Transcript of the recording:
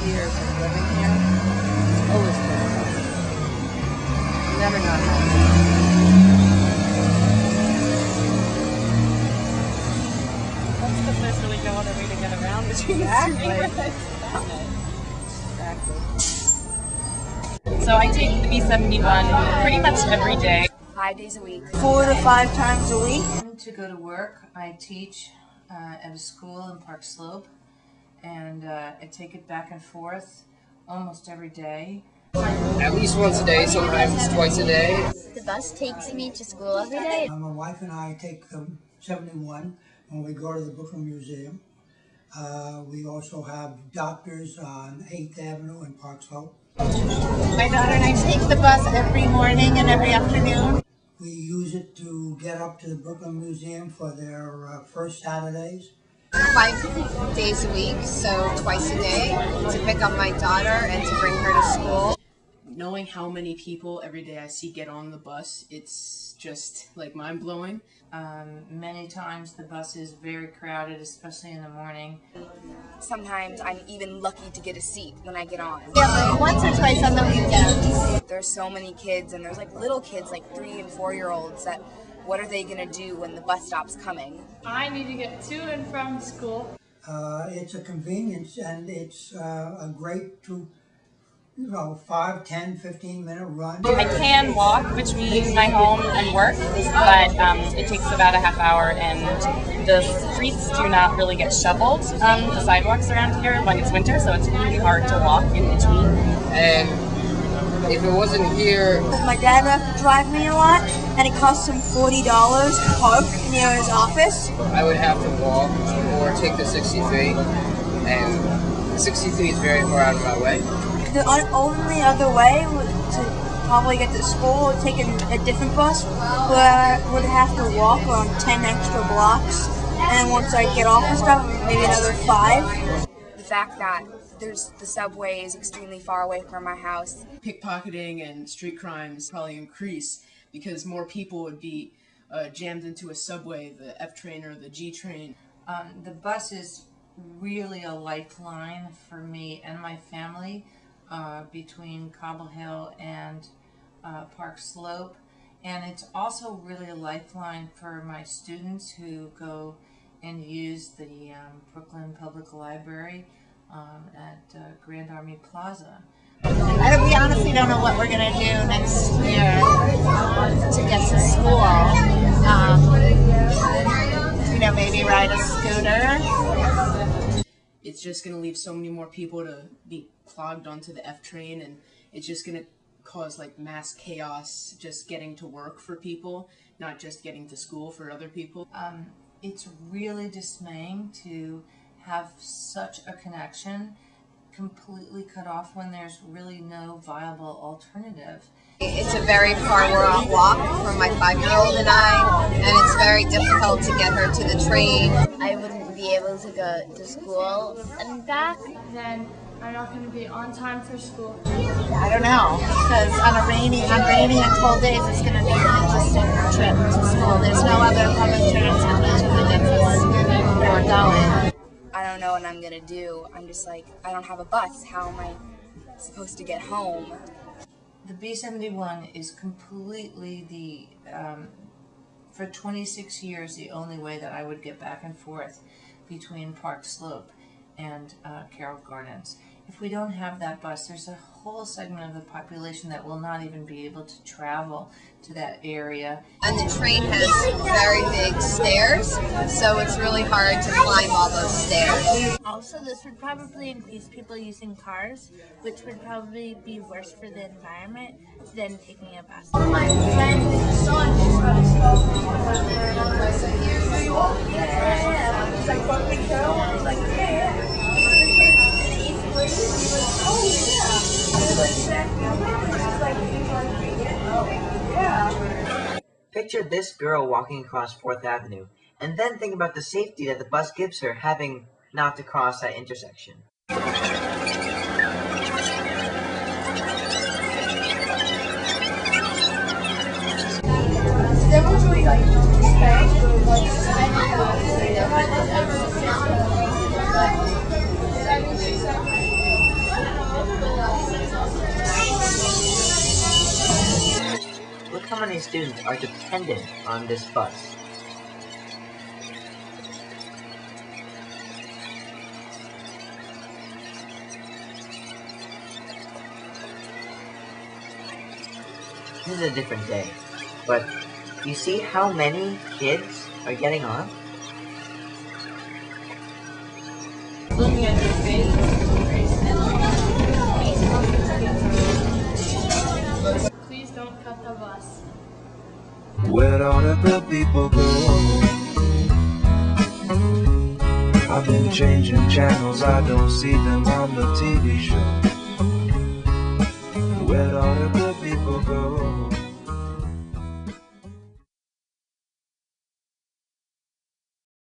years of living here, it's always been a bus. Never not had it. That's because there's really no other way to get around between the two neighborhoods. Exactly. So I take the B71 pretty much every day. 5 days a week. 4 to 5 times a week. To go to work, I teach at a school in Park Slope, and I take it back and forth almost every day. At least once a day, sometimes twice a day. The bus takes me to school every day. My wife and I take 71 when we go to the Brooklyn Museum. We also have doctors on 8th Avenue in Park Slope. My daughter and I take the bus every morning and every afternoon. We use it to get up to the Brooklyn Museum for their first Saturdays. 5 days a week, so twice a day, to pick up my daughter and to bring her to school. Knowing how many people every day I see get on the bus, it's just like mind-blowing. Many times the bus is very crowded, especially in the morning. Sometimes I'm even lucky to get a seat when I get on. Yeah, like once or twice on the weekends. There's so many kids, and there's like little kids, like 3 and 4 year olds, that what are they gonna do when the bus stop's coming? I need to get to and from school. It's a convenience, and it's a great 5, 10, 15-minute run. I can walk between my home and work, but it takes about a half hour, and the streets do not really get shoveled, the sidewalks around here when it's winter, so it's really hard to walk in between. And if it wasn't here... My dad would have to drive me a lot, and it costs him $40 to park near his office. I would have to walk or take the 63, and the 63 is very far out of my way. The only other way to probably get to school would take a different bus, where I would have to walk on 10 extra blocks, and once I get off and stuff, maybe another 5. The fact that the subway is extremely far away from my house. Pickpocketing and street crimes probably increase because more people would be jammed into a subway, the F train or the G train. The bus is really a lifeline for me and my family. Between Cobble Hill and Park Slope, and it's also really a lifeline for my students who go and use the Brooklyn Public Library at Grand Army Plaza. We honestly don't know what we're going to do next year to get to school. Maybe ride a scooter. It's just going to leave so many more people to be clogged onto the F train, and it's just going to cause like mass chaos just getting to work for people, not just getting to school for other people. It's really dismaying to have such a connection completely cut off when there's really no viable alternative. It's a very far walk from my 5-year-old and I, and it's very difficult to get her to the train. I wouldn't be able to go to school and back. Then I'm not going to be on time for school. I don't know, because on rainy and cold days, it's going to be an interesting trip to school. There's no other public transportation that we're going. I don't know what I'm going to do. I'm just like, I don't have a bus. How am I supposed to get home? The B71 is completely for 26 years, the only way that I would get back and forth between Park Slope and Carroll Gardens. If we don't have that bus, there's a whole segment of the population that will not even be able to travel to that area. And the train has very big stairs, so it's really hard to climb all those stairs. Also, this would probably increase people using cars, which would probably be worse for the environment than taking a bus. My friend saw it. Picture this girl walking across 4th Avenue, and then think about the safety that the bus gives her having not to cross that intersection. many students are dependent on this bus. This is a different day, but you see how many kids are getting on? Looking at your face. Please don't cut the bus. Where all of the people go? I've been changing channels, I don't see them on the TV show. Where all of the people go?